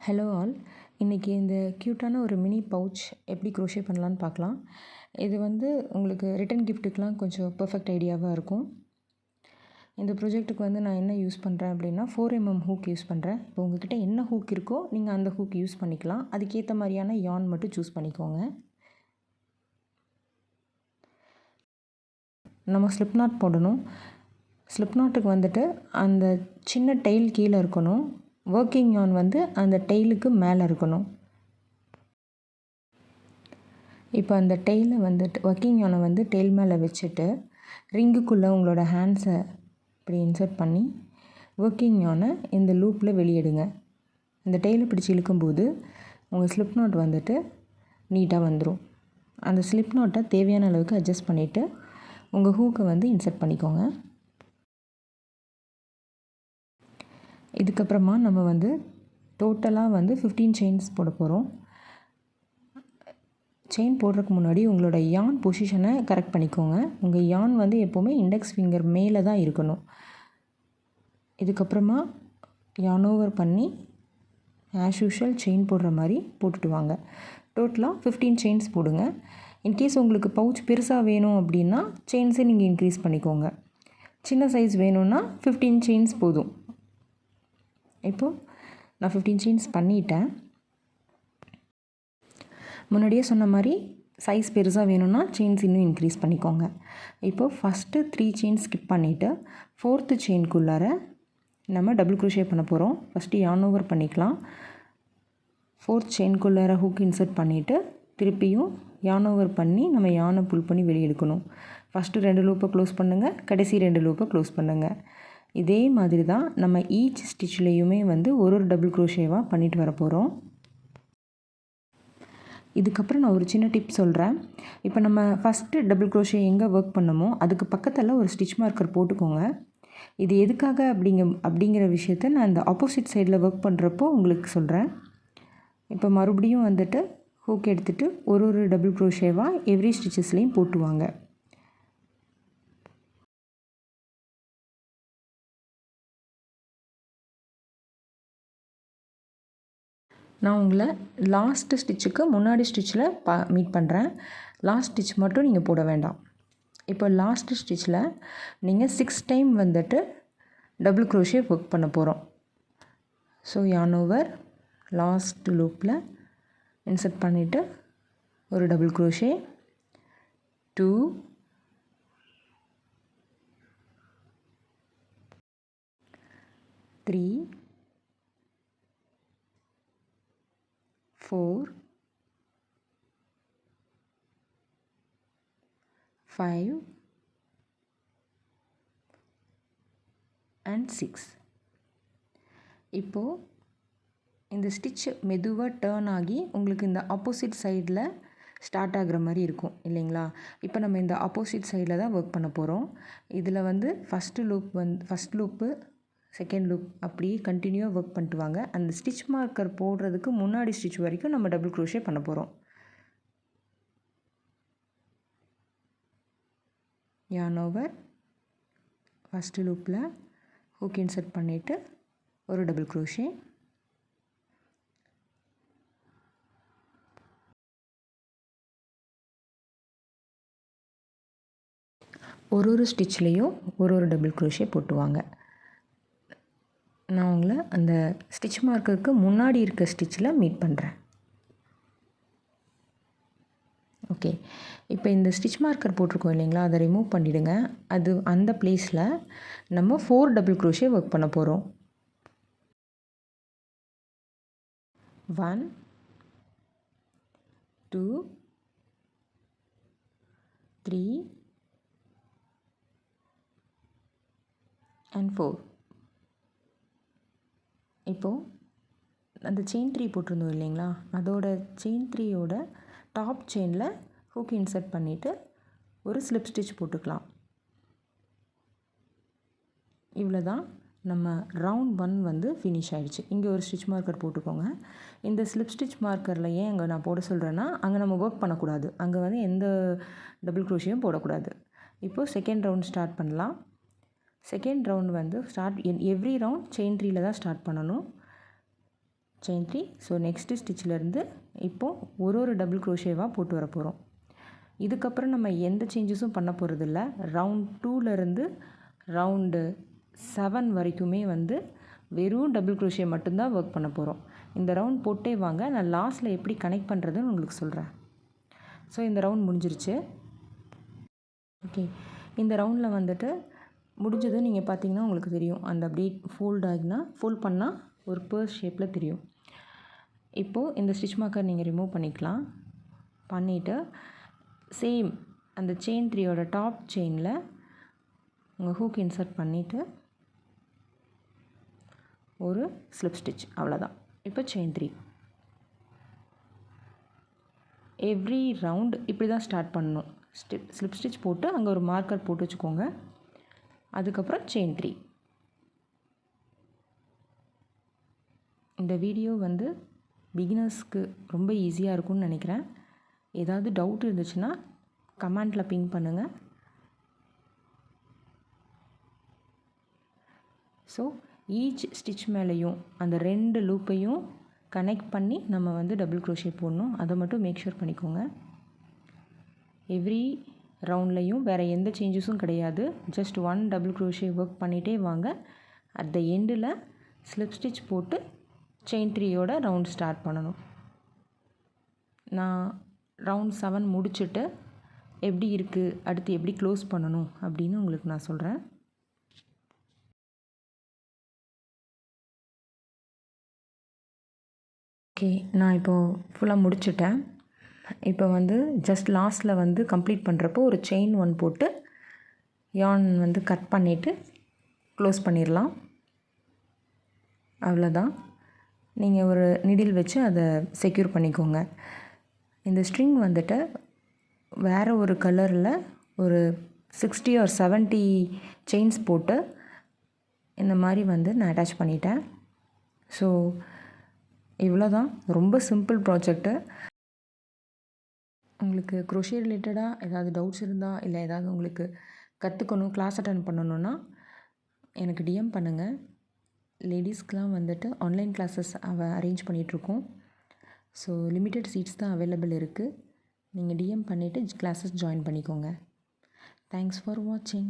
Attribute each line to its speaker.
Speaker 1: Hello all. இன்றைக்கி இந்த க்யூட்டான ஒரு மினி பவுச் எப்படி க்ரோஷே பண்ணலான்னு பார்க்கலாம். இது வந்து உங்களுக்கு ரிட்டன் கிஃப்ட்டுக்கெலாம் கொஞ்சம் பெர்ஃபெக்ட் ஐடியாவாக இருக்கும். இந்த ப்ரொஜெக்ட்டுக்கு வந்து நான் என்ன யூஸ் பண்ணுறேன் அப்படின்னா 4mm ஹூக் யூஸ் பண்ணுறேன். இப்போ உங்கள்கிட்ட என்ன ஹூக் இருக்கோ நீங்கள் அந்த ஹூக் யூஸ் பண்ணிக்கலாம். அதுக்கேற்ற மாதிரியான யான் மட்டும் சூஸ் பண்ணிக்கோங்க. நம்ம ஸ்லிப் நாட் போடணும். ஸ்லிப் நாட்டுக்கு வந்துட்டு அந்த சின்ன டெயில் கீழே இருக்கணும். ஒர்க்கிங் யான் வந்து அந்த டெயிலுக்கு மேலே இருக்கணும். இப்போ அந்த டெயிலை வந்துட்டு ஒர்க்கிங் யானை வந்து டெயில் மேலே வச்சுட்டு ரிங்குக்குள்ளே உங்களோட ஹேண்ட்ஸை இப்படி இன்சர்ட் பண்ணி ஒர்க்கிங் யானை இந்த லூப்பில் வெளியிடுங்க. இந்த டெயிலை பிடிச்சி இழுக்கும்போது உங்கள் ஸ்லிப் நாட் வந்துட்டு நீட்டாக வந்துடும். அந்த ஸ்லிப் நாட்டை தேவையான அளவுக்கு அட்ஜஸ்ட் பண்ணிவிட்டு உங்கள் ஹூக்கை வந்து இன்சர்ட் பண்ணிக்கோங்க. இதுக்கப்புறமா நம்ம வந்து டோட்டலாக வந்து 15 செயின்ஸ் போட போகிறோம். செயின் போடுறதுக்கு முன்னாடி உங்களோட யான் பொசிஷனை கரெக்ட் பண்ணிக்கோங்க. உங்கள் யான் வந்து எப்போவுமே இண்டெக்ஸ் ஃபிங்கர் மேலே தான் இருக்கணும். இதுக்கப்புறமா யான் ஓவர் பண்ணி ஆஸ் யூஷுவல் செயின் போடுற மாதிரி போட்டுட்டு வாங்க. டோட்டலாக 15 செயின்ஸ் போடுங்க. இன்கேஸ் உங்களுக்கு பவுச் பெருசாக வேணும் அப்படின்னா செயின்ஸை நீங்கள் இன்க்ரீஸ் பண்ணிக்கோங்க. சின்ன சைஸ் வேணும்னா 15 செயின்ஸ் போதும். இப்போது நான் 15 செயின்ஸ் பண்ணிட்டேன். முன்னாடியே சொன்ன மாதிரி சைஸ் பெருசாக வேணும்னா செயின்ஸ் இன்னும் இன்க்ரீஸ் பண்ணிக்கோங்க. இப்போது ஃபஸ்ட்டு 3 செயின் ஸ்கிப் பண்ணிவிட்டு 4th செயின்குள்ளார நம்ம டபுள் க்ரோஷே பண்ண போகிறோம். ஃபஸ்ட்டு யான் ஓவர் பண்ணிக்கலாம். 4th செயின்குள்ளார ஹூக் இன்சர்ட் பண்ணிவிட்டு திருப்பியும் யான் ஓவர் பண்ணி நம்ம யானை புல் பண்ணி வெளியே எடுக்கணும். ஃபஸ்ட்டு 2 லூப்பை க்ளோஸ் பண்ணுங்கள், கடைசி 2 லூப்பை க்ளோஸ் பண்ணுங்கள். இதே மாதிரி தான் நம்ம ஈச் ஸ்டிச்லேயுமே வந்து ஒரு டபுள் க்ரோஷேவாக பண்ணிட்டு வர போகிறோம். இதுக்கப்புறம் நான் ஒரு சின்ன டிப் சொல்கிறேன். இப்போ நம்ம ஃபஸ்ட்டு டபுள் க்ரோஷே எங்கே ஒர்க் பண்ணமோ அதுக்கு பக்கத்தில் ஒரு ஸ்டிச் மார்க்கர் போட்டுக்கோங்க. இது எதுக்காக அப்படிங்கிற விஷயத்த நான் இந்த ஆப்போசிட் சைடில் ஒர்க் பண்ணுறப்போ உங்களுக்கு சொல்கிறேன். இப்போ மறுபடியும் வந்துட்டு ஹூக் எடுத்துகிட்டு ஒரு டபுள் க்ரோஷேவாக எவ்ரி ஸ்டிச்சஸ்லேயும் போட்டுவாங்க. நான் உங்களை லாஸ்ட்டு ஸ்டிச்சுக்கு முன்னாடி ஸ்டிச்சில் மீட் பண்ணுறேன். லாஸ்ட் ஸ்டிச் மட்டும் நீங்கள் போட வேண்டாம். இப்போ லாஸ்ட்டு ஸ்டிச்சில் நீங்கள் 6 டைம் வந்துட்டு டபுள் க்ரோஷே ஒர்க் பண்ண போகிறோம். ஸோ யான் ஓவர் லாஸ்ட் லூப்பில் இன்சர்ட் பண்ணிவிட்டு ஒரு டபுள் க்ரோஷே, 2, 3, 4, 5 and 6. இப்போது இந்த ஸ்டிச் மெதுவாக டேர்ன் ஆகி உங்களுக்கு இந்த ஆப்போசிட் சைடில் ஸ்டார்ட் ஆகிற மாதிரி இருக்கும் இல்லைங்களா? இப்போ நம்ம இந்த ஆப்போசிட் சைடில் தான் ஒர்க் பண்ண போகிறோம். இதில் வந்து ஃபஸ்ட் லூப்பு செகண்ட் லூப் அப்படியே கண்டினியூவாக ஒர்க் பண்ணிட்டு வாங்க. அந்த ஸ்டிச் மார்க்கர் போடுறதுக்கு முன்னாடி ஸ்டிச் வரைக்கும் நம்ம டபுள் க்ரோஷே பண்ண போகிறோம். யான் ஓவர் ஃபஸ்ட்டு லூப்பில் ஹூக் இன்சர்ட் பண்ணிவிட்டு ஒரு டபுள் க்ரோஷே, ஒரு ஸ்டிச்லேயும் ஒரு டபுள் க்ரோஷே போட்டுவாங்க. நான் உங்களை அந்த ஸ்டிச் மார்க்கருக்கு முன்னாடி இருக்க ஸ்டிச்சில் மீட் பண்ணுறேன். ஓகே, இப்போ இந்த ஸ்டிச் மார்க்கர் போட்டிருக்கோம் இல்லைங்களா, அதை ரிமூவ் பண்ணிவிடுங்க. அந்த பிளேஸில் நம்ம 4 டபுள் க்ரோஷே ஒர்க் பண்ண போகிறோம். 1, 2, 3 and 4. இப்போது அந்த செயின் 3 போட்டிருந்தோம் இல்லைங்களா, அதோட செயின் 3யோட டாப் செயினில் ஹூக் இன்சர்ட் பண்ணிவிட்டு ஒரு ஸ்லிப் ஸ்டிச் போட்டுக்கலாம். இவ்வளோ தான் நம்ம ரவுண்ட் 1 வந்து ஃபினிஷ் ஆகிடுச்சு. இங்கே ஒரு ஸ்டிச் மார்க்கர் போட்டுக்கோங்க. இந்த ஸ்லிப் ஸ்டிச் மார்க்கரில் ஏன் அங்கே நான் போட சொல்கிறேன்னா, அங்கே நம்ம ஒர்க் பண்ணக்கூடாது. அங்கே வந்து எந்த டபுள் க்ரோஷேயும் போடக்கூடாது. இப்போது செகண்ட் ரவுண்ட் ஸ்டார்ட் பண்ணலாம். செகண்ட் ரவுண்ட் வந்து எவ்ரி ரவுண்ட் செயின் 3ல் தான் ஸ்டார்ட் பண்ணணும். செயின் 3. ஸோ நெக்ஸ்ட்டு ஸ்டிச்சிலேருந்து இப்போது ஒரு டபுள் க்ரோஷேவாக போட்டு வர போகிறோம். இதுக்கப்புறம் நம்ம எந்த சேஞ்சஸும் பண்ண போகிறதில்ல. ரவுண்ட் 2லேருந்து ரவுண்டு 7 வரைக்குமே வந்து வெறும் டபுள் க்ரோஷே மட்டும்தான் ஒர்க் பண்ண போகிறோம். இந்த ரவுண்ட் போட்டே வாங்க, நான் லாஸ்ட்டில் எப்படி கனெக்ட் பண்ணுறதுன்னு உங்களுக்கு சொல்கிறேன். ஸோ இந்த ரவுண்ட் முடிஞ்சிருச்சு. ஓகே, இந்த ரவுண்டில் வந்துட்டு முடிஞ்சது நீங்கள் பார்த்தீங்கன்னா உங்களுக்கு தெரியும். அந்த அப்படியே ஃபோல்ட் பண்ணால் ஒரு பர்ஸ் ஷேப்பில் தெரியும். இப்போது இந்த ஸ்டிச் மார்க்கர் நீங்கள் ரிமூவ் பண்ணிக்கலாம். பண்ணிவிட்டு சேம் அந்த செயின் 3யோட டாப் செயினில் உங்கள் ஹூக் இன்சர்ட் பண்ணிவிட்டு ஒரு ஸ்லிப் ஸ்டிச், அவ்வளோதான். இப்போ செயின் 3 எவ்ரி ரவுண்ட் இப்படி தான் ஸ்டார்ட் பண்ணணும். ஸ்லிப் ஸ்டிச் போட்டு அங்கே ஒரு மார்க்கர் போட்டு வச்சுக்கோங்க. அதுக்கப்புறம் செயின் 3. இந்த வீடியோ வந்து பிகினர்ஸ்க்கு ரொம்ப ஈஸியாக இருக்கும்னு நினைக்கிறேன். ஏதாவது டவுட் இருந்துச்சுன்னா கமெண்ட்டில் பிங் பண்ணுங்கள். ஸோ ஈச் ஸ்டிச் மேலேயும் அந்த 2 லூப்பையும் கனெக்ட் பண்ணி நம்ம வந்து டபுள் க்ரோஷே போடணும். அதை மட்டும் மேக் ஷூர் பண்ணிக்கோங்க. எவ்ரி ரவுண்ட்லேயும் வேறு எந்த சேஞ்சஸும் கிடையாது. ஜஸ்ட் 1 டபுள் க்ரோஷே ஒர்க் பண்ணிகிட்டே வாங்க. அட் த எண்டில் ஸ்லிப் ஸ்டிச் போட்டு செயின் 3யோட ரவுண்ட் ஸ்டார்ட் பண்ணணும். நான் ரவுண்ட் 7 முடிச்சுட்டு எப்படி இருக்குது, அடுத்து எப்படி க்ளோஸ் பண்ணணும் அப்படின்னு உங்களுக்கு நான் சொல்கிறேன். ஓகே, நான் இப்போது ஃபுல்லாக முடிச்சுட்டேன். இப்போ வந்து ஜஸ்ட் லாஸ்ட்டில் வந்து கம்ப்ளீட் பண்ணுறப்போ ஒரு செயின் 1 போட்டு யார்ன் வந்து கட் பண்ணிவிட்டு க்ளோஸ் பண்ணிடலாம். அவ்வளோதான். நீங்கள் ஒரு நீடில் வச்சு அதை செக்யூர் பண்ணிக்கோங்க. இந்த ஸ்ட்ரிங் வந்துட்டு வேறு ஒரு கலரில் ஒரு 60 or 70 செயின்ஸ் போட்டு இந்த மாதிரி வந்து நான் அட்டாச் பண்ணிட்டேன். ஸோ இவ்வளோ தான். ரொம்ப சிம்பிள் ப்ராஜெக்ட்டு. உங்களுக்கு க்ரோஷே ரிலேட்டடாக ஏதாவது டவுட்ஸ் இருந்தால், இல்லை ஏதாவது உங்களுக்கு கற்றுக்கணும், கிளாஸ் அட்டெண்ட் பண்ணணுன்னா எனக்கு டிஎம் பண்ணுங்கள். லேடிஸ்க்கெலாம் வந்துட்டு ஆன்லைன் கிளாஸஸ் அரேஞ்ச் பண்ணிகிட்ருக்கோம். ஸோ லிமிட்டட் சீட்ஸ் தான் அவைலபிள் இருக்குது. நீங்கள் டிஎம் பண்ணிவிட்டு கிளாஸஸ் ஜாயின் பண்ணிக்கோங்க. தேங்க்ஸ் ஃபார் வாட்சிங்.